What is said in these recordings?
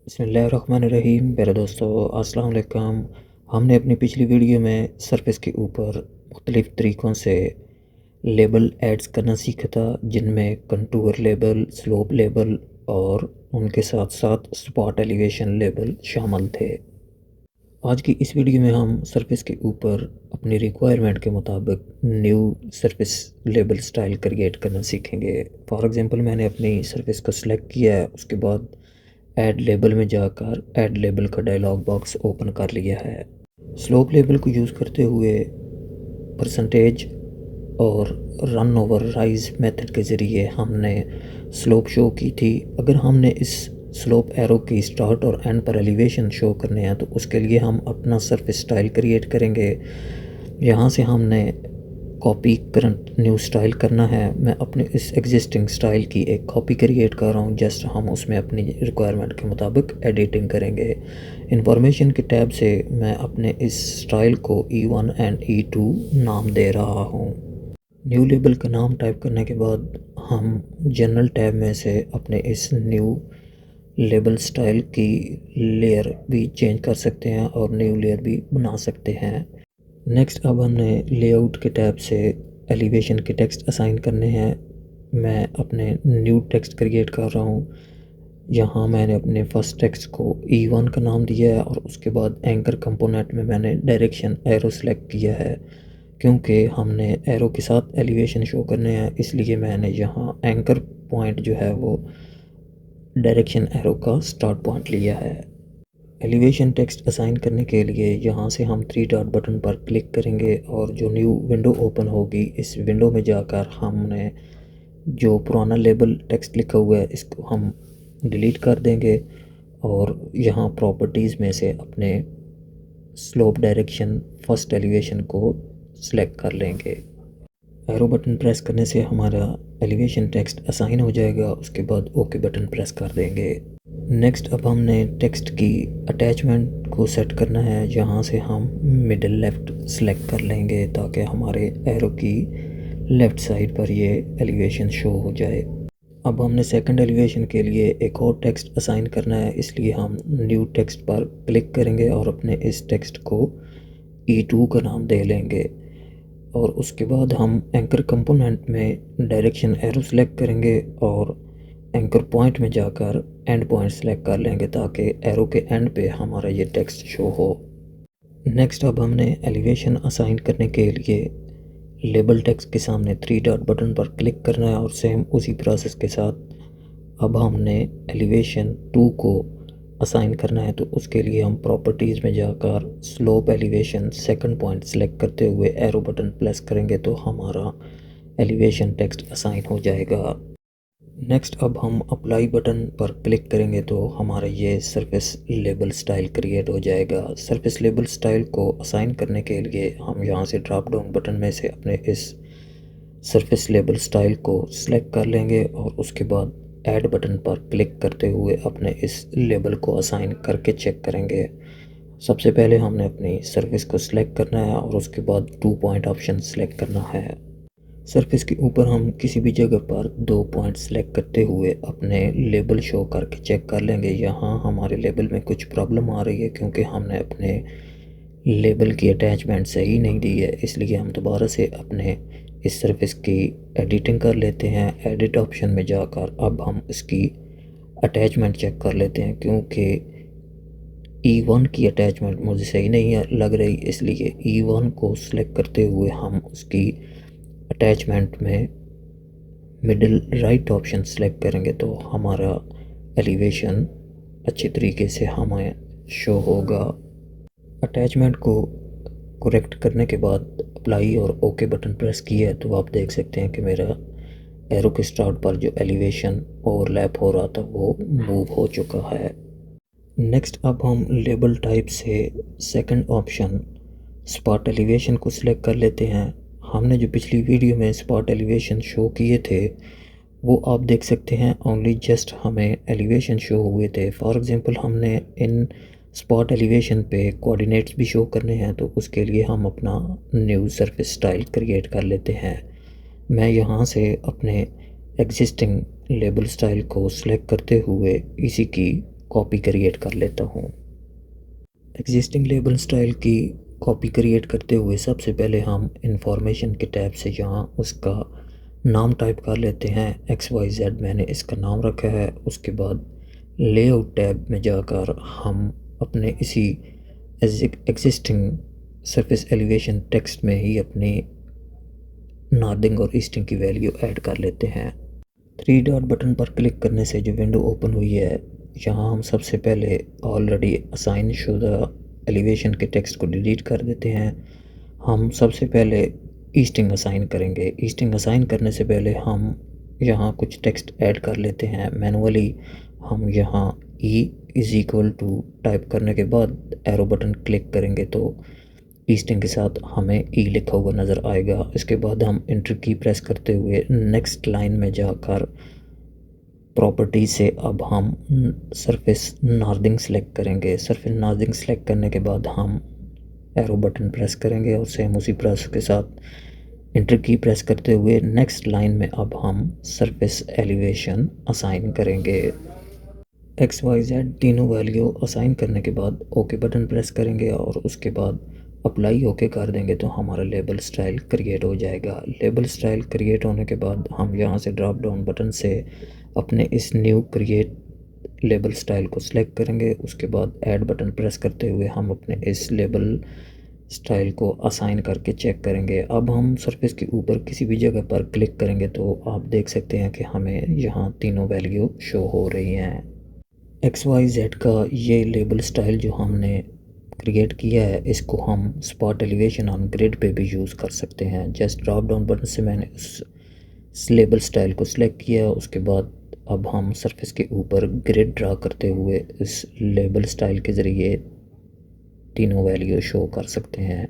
बिस्मिल्लाहिर्रहमानिर्रहीम। मेरे दोस्तों, अस्सलाम वालेकुम। हमने अपनी पिछली वीडियो में सरफेस के ऊपर मुख्तलिफ़ तरीक़ों से लेबल ऐड्स करना सीखा था, जिनमें कंटूर लेबल, स्लोप लेबल और उनके साथ साथ स्पॉट एलिवेशन लेबल शामिल थे। आज की इस वीडियो में हम सरफेस के ऊपर अपनी रिक्वायरमेंट के मुताबिक new surface label style create करना सीखेंगे। फॉर एग्ज़ाम्पल, मैंने अपनी सरफेस को सिलेक्ट किया है, उसके बाद ऐड लेबल में जाकर ऐड लेबल का डायलॉग बॉक्स ओपन कर लिया है। स्लोप लेबल को यूज़ करते हुए परसेंटेज और रन ओवर राइज मेथड के ज़रिए हमने स्लोप शो की थी। अगर हमने इस स्लोप एरो की स्टार्ट और एंड पर एलिवेशन शो करने हैं तो उसके लिए हम अपना सरफेस स्टाइल क्रिएट करेंगे। यहाँ से हमने कॉपी करंट न्यू स्टाइल करना है। मैं अपने इस एग्जिस्टिंग स्टाइल की एक कॉपी क्रिएट कर रहा हूँ। जस्ट हम उसमें अपनी रिक्वायरमेंट के मुताबिक एडिटिंग करेंगे। इंफॉर्मेशन के टैब से मैं अपने इस स्टाइल को E1 एंड E2 नाम दे रहा हूँ। न्यू लेबल का नाम टाइप करने के बाद हम जनरल टैब में से अपने इस न्यू लेबल स्टाइल की लेयर भी चेंज कर सकते हैं और न्यू लेयर भी बना सकते हैं। नेक्स्ट अब हमने लेआउट के टैब से एलिवेशन के टेक्स्ट असाइन करने हैं। मैं अपने न्यू टेक्स्ट क्रिएट कर रहा हूँ। यहाँ मैंने अपने फर्स्ट टेक्स्ट को E1 का नाम दिया है और उसके बाद एंकर कंपोनेंट में मैंने डायरेक्शन एरो सेलेक्ट किया है। क्योंकि हमने एरो के साथ एलिवेशन शो करने हैं, इसलिए मैंने यहाँ एंकर पॉइंट जो है वो डायरेक्शन एरो का स्टार्ट पॉइंट लिया है। एलिवेशन टेक्स्ट असाइन करने के लिए यहाँ से हम 3 डॉट बटन पर क्लिक करेंगे और जो न्यू विंडो ओपन होगी, इस विंडो में जाकर हमने जो पुराना लेबल टेक्स्ट लिखा हुआ है इसको हम डिलीट कर देंगे और यहाँ प्रॉपर्टीज़ में से अपने स्लोप डायरेक्शन फर्स्ट एलिवेशन को सिलेक्ट कर लेंगे। एरो बटन प्रेस करने से हमारा एलिवेशन टेक्स्ट असाइन हो जाएगा। उसके बाद ओके बटन प्रेस कर देंगे। नेक्स्ट अब हमने टेक्स्ट की अटैचमेंट को सेट करना है। जहाँ से हम मिडिल लेफ़्ट सेलेक्ट कर लेंगे ताकि हमारे एरो की लेफ़्ट साइड पर ये एलिवेशन शो हो जाए। अब हमने सेकंड एलिवेशन के लिए एक और टेक्स्ट असाइन करना है, इसलिए हम न्यू टेक्स्ट पर क्लिक करेंगे और अपने इस टेक्स्ट को E2 का नाम दे लेंगे और उसके बाद हम एंकर कंपोनेंट में डायरेक्शन एरो सेलेक्ट करेंगे और एंकर पॉइंट में जाकर एंड पॉइंट सेलेक्ट कर लेंगे ताकि एरो के एंड पे हमारा ये टेक्स्ट शो हो। नेक्स्ट अब हमने एलिवेशन असाइन करने के लिए लेबल टेक्स्ट के सामने 3 डॉट बटन पर क्लिक करना है और सेम उसी प्रोसेस के साथ अब हमने एलिवेशन 2 को असाइन करना है। तो उसके लिए हम प्रॉपर्टीज़ में जाकर slope elevation second point select करते हुए एरो बटन प्रेस करेंगे तो हमारा एलिवेशन टेक्स्ट असाइन हो जाएगा। नेक्स्ट अब हम अप्लाई बटन पर क्लिक करेंगे तो हमारा ये सरफेस लेबल स्टाइल क्रिएट हो जाएगा। सरफेस लेबल स्टाइल को असाइन करने के लिए हम यहाँ से ड्रॉप डाउन बटन में से अपने इस सरफेस लेबल स्टाइल को सिलेक्ट कर लेंगे और उसके बाद ऐड बटन पर क्लिक करते हुए अपने इस लेबल को असाइन करके चेक करेंगे। सबसे पहले हमने अपनी सरफेस को सिलेक्ट करना है और उसके बाद 2 पॉइंट ऑप्शन सेलेक्ट करना है। सरफेस के ऊपर हम किसी भी जगह पर 2 पॉइंट सेलेक्ट करते हुए अपने लेबल शो करके चेक कर लेंगे। यहाँ हमारे लेबल में कुछ प्रॉब्लम आ रही है क्योंकि हमने अपने लेबल की अटैचमेंट सही नहीं दी है, इसलिए हम दोबारा से अपने इस सरफेस की एडिटिंग कर लेते हैं। एडिट ऑप्शन में जाकर अब हम इसकी अटैचमेंट चेक कर लेते हैं क्योंकि E1 की अटैचमेंट मुझे सही नहीं लग रही, इसलिए E1 को सिलेक्ट करते हुए हम उसकी अटैचमेंट में मिडिल राइट ऑप्शन सेलेक्ट करेंगे तो हमारा एलिवेशन अच्छी तरीके से हमें शो होगा। अटैचमेंट को करेक्ट करने के बाद अप्लाई और ओके बटन प्रेस किया है तो आप देख सकते हैं कि मेरा एरो के स्टार्ट पर जो एलिवेशन ओवरलैप हो रहा था वो मूव हो चुका है। नेक्स्ट अब हम लेबल टाइप से सेकंड ऑप्शन स्पॉट एलिवेशन को सिलेक्ट कर लेते हैं। हमने जो पिछली वीडियो में स्पॉट एलिवेशन शो किए थे वो आप देख सकते हैं, ओनली जस्ट हमें एलिवेशन शो हुए थे। फॉर एग्जांपल हमने इन स्पॉट एलिवेशन पे कोऑर्डिनेट्स भी शो करने हैं तो उसके लिए हम अपना न्यू सरफेस स्टाइल क्रिएट कर लेते हैं। मैं यहाँ से अपने एग्जिस्टिंग लेबल स्टाइल को सिलेक्ट करते हुए इसी की कॉपी क्रिएट कर लेता हूँ। एग्जिस्टिंग लेबल स्टाइल की कॉपी क्रिएट करते हुए सबसे पहले हम इंफॉर्मेशन के टैब से यहाँ उसका नाम टाइप कर लेते हैं। XYZ मैंने इसका नाम रखा है। उसके बाद लेआउट टैब में जाकर हम अपने इसी एग्जिस्टिंग सरफेस एलिवेशन टेक्स्ट में ही अपनी नॉर्दिंग और ईस्टिंग की वैल्यू ऐड कर लेते हैं। 3 डॉट बटन पर क्लिक करने से जो विंडो ओपन हुई है, यहाँ हम सबसे पहले ऑलरेडी असाइन शुदा एलिवेशन के टेक्स्ट को डिलीट कर देते हैं। हम सबसे पहले ईस्टिंग असाइन करेंगे। ईस्टिंग असाइन करने से पहले हम यहाँ कुछ टेक्स्ट ऐड कर लेते हैं मैनुअली। हम यहाँ E=टू टाइप करने के बाद एरो बटन क्लिक करेंगे तो ईस्टिंग के साथ हमें E लिखा हुआ नज़र आएगा। इसके बाद हम एंटर की प्रेस करते हुए नेक्स्ट लाइन में जाकर प्रॉपर्टी से अब हम सरफेस नॉर्दिंग सेलेक्ट करेंगे। सरफेस नॉर्दिंग सेलेक्ट करने के बाद हम एरो बटन प्रेस करेंगे और सेम उसी प्रेस के साथ एंटर की प्रेस करते हुए नेक्स्ट लाइन में अब हम सरफेस एलिवेशन असाइन करेंगे। XYZ तीनों वैल्यू असाइन करने के बाद ओके बटन प्रेस करेंगे और उसके बाद अप्लाई ओके कर देंगे तो हमारा लेबल स्टाइल क्रिएट हो जाएगा। लेबल स्टाइल क्रिएट होने के बाद हम यहाँ से ड्रॉप डाउन बटन से अपने इस न्यू क्रिएट लेबल स्टाइल को सिलेक्ट करेंगे। उसके बाद ऐड बटन प्रेस करते हुए हम अपने इस लेबल स्टाइल को असाइन करके चेक करेंगे। अब हम सरफेस के ऊपर किसी भी जगह पर क्लिक करेंगे तो आप देख सकते हैं कि हमें यहाँ तीनों वैल्यू शो हो रही हैं। XYZ का ये लेबल स्टाइल जो हमने क्रिएट किया है, इसको हम स्पॉट एलिवेशन ऑन ग्रिड पे भी यूज़ कर सकते हैं। जस्ट ड्रॉप डाउन बटन से मैंने उस लेबल स्टाइल को सिलेक्ट किया। उसके बाद अब हम सरफेस के ऊपर ग्रिड ड्रा करते हुए इस लेबल स्टाइल के ज़रिए तीनों वैल्यू शो कर सकते हैं।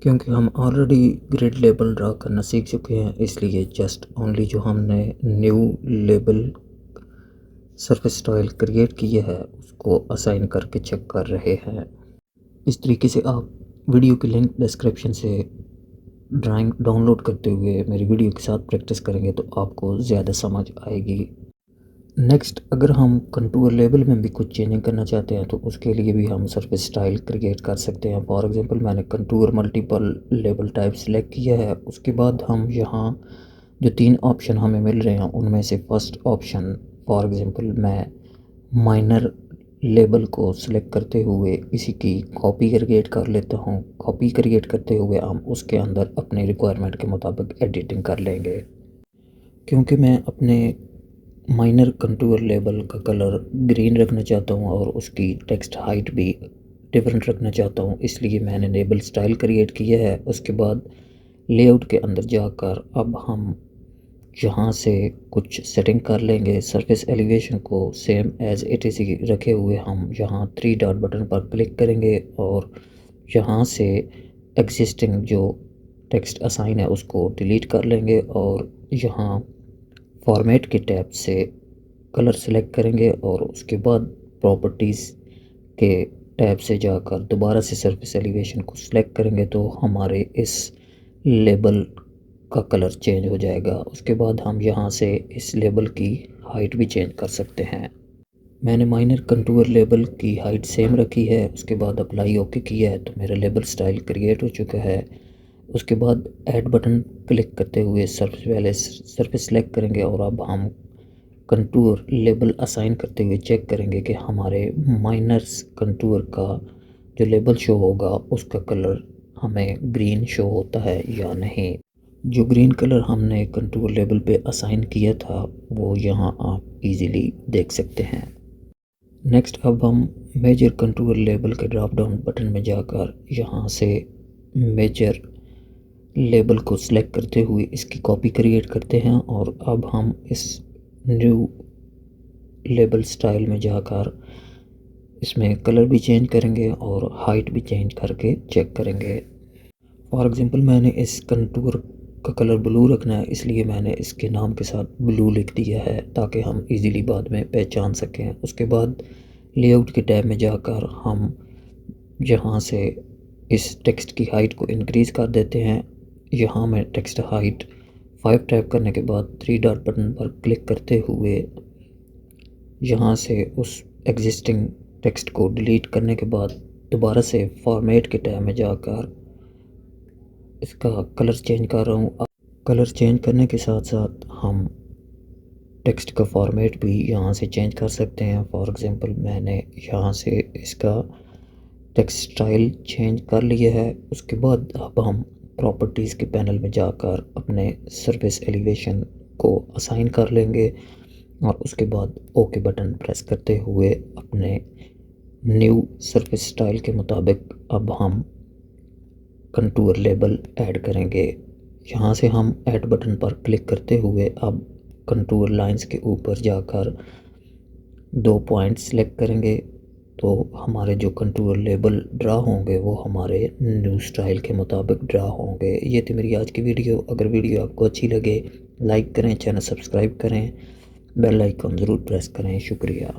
क्योंकि हम ऑलरेडी ग्रिड लेबल ड्रा करना सीख चुके हैं, इसलिए जस्ट ओनली जो हमने new label surface style create किया है उसको असाइन करके चेक कर रहे हैं। इस तरीके से आप वीडियो की लिंक डिस्क्रिप्शन से ड्राइंग डाउनलोड करते हुए मेरी वीडियो के साथ प्रैक्टिस करेंगे तो आपको ज़्यादा समझ आएगी। नेक्स्ट, अगर हम कंटूर लेबल में भी कुछ चेंजिंग करना चाहते हैं तो उसके लिए भी हम सरफेस स्टाइल क्रिएट कर सकते हैं। फॉर एग्जांपल मैंने contour multiple label type select किया है। उसके बाद हम यहाँ जो 3 ऑप्शन हमें मिल रहे हैं उनमें से फर्स्ट ऑप्शन फॉर एग्जांपल मैं माइनर लेबल को सिलेक्ट करते हुए इसी की कॉपी क्रिएट कर लेता हूँ। कॉपी क्रिएट करते हुए हम उसके अंदर अपने रिक्वायरमेंट के मुताबिक एडिटिंग कर लेंगे। क्योंकि मैं अपने माइनर कंटूर लेबल का कलर ग्रीन रखना चाहता हूँ और उसकी टेक्स्ट हाइट भी डिफरेंट रखना चाहता हूँ, इसलिए मैंने लेबल स्टाइल क्रिएट किया है। उसके बाद लेआउट के अंदर जाकर अब हम यहाँ से कुछ सेटिंग कर लेंगे। सरफेस एलिवेशन को सेम एज इट इज़ रखे हुए हम यहाँ 3 डॉट बटन पर क्लिक करेंगे और यहाँ से एग्जिस्टिंग जो टेक्स्ट असाइन है उसको डिलीट कर लेंगे और यहाँ फॉर्मेट के टैब से कलर सेलेक्ट करेंगे और उसके बाद प्रॉपर्टीज़ के टैब से जाकर दोबारा से सरफेस एलिवेशन को सिलेक्ट करेंगे तो हमारे इस लेबल का कलर चेंज हो जाएगा। उसके बाद हम यहाँ से इस लेबल की हाइट भी चेंज कर सकते हैं। मैंने माइनर कंटूर लेबल की हाइट सेम रखी है। उसके बाद अप्लाई ओके किया है तो मेरा लेबल स्टाइल क्रिएट हो चुका है। उसके बाद ऐड बटन क्लिक करते हुए सरफेस सेलेक्ट करेंगे और अब हम कंटूर लेबल असाइन करते हुए चेक करेंगे कि हमारे माइनर्स कंटूर का जो लेबल शो होगा उसका कलर हमें ग्रीन शो होता है या नहीं। जो ग्रीन कलर हमने कंटूर लेबल पे असाइन किया था वो यहाँ आप इजीली देख सकते हैं। नेक्स्ट, अब हम मेजर कंटूर लेबल के ड्रॉप डाउन बटन में जाकर यहाँ से मेजर लेबल को सिलेक्ट करते हुए इसकी कॉपी क्रिएट करते हैं और अब हम इस न्यू लेबल स्टाइल में जाकर इसमें कलर भी चेंज करेंगे और हाइट भी चेंज करके चेक करेंगे। फॉर एग्जांपल मैंने इस कंटूर का कलर ब्लू रखना है, इसलिए मैंने इसके नाम के साथ ब्लू लिख दिया है ताकि हम इजीली बाद में पहचान सकें। उसके बाद लेआउट के टैब में जाकर हम यहाँ से इस टेक्स्ट की हाइट को इंक्रीज़ कर देते हैं। यहाँ मैं टेक्स्ट हाइट 5 टाइप करने के बाद 3 डॉट बटन पर क्लिक करते हुए यहाँ से उस एग्जिस्टिंग टेक्स्ट को डिलीट करने के बाद दोबारा से फॉर्मेट के टैब में जाकर इसका कलर चेंज कर रहा हूँ। कलर चेंज करने के साथ साथ हम टेक्स्ट का फॉर्मेट भी यहाँ से चेंज कर सकते हैं। फॉर एग्ज़ाम्पल मैंने यहाँ से इसका टेक्स्ट स्टाइल चेंज कर लिया है। उसके बाद अब हम प्रॉपर्टीज़ के पैनल में जाकर अपने सरफेस एलिवेशन को असाइन कर लेंगे और उसके बाद ओके बटन प्रेस करते हुए अपने न्यू सरफेस स्टाइल के मुताबिक अब हम कंटूर लेबल ऐड करेंगे। यहाँ से हम ऐड बटन पर क्लिक करते हुए अब कंटूर लाइंस के ऊपर जाकर 2 पॉइंट सेलेक्ट करेंगे तो हमारे जो कंटूर लेबल ड्रा होंगे वो हमारे न्यू स्टाइल के मुताबिक ड्रा होंगे। ये थी मेरी आज की वीडियो। अगर वीडियो आपको अच्छी लगे लाइक करें, चैनल सब्सक्राइब करें, बेल आइकन ज़रूर प्रेस करें। शुक्रिया।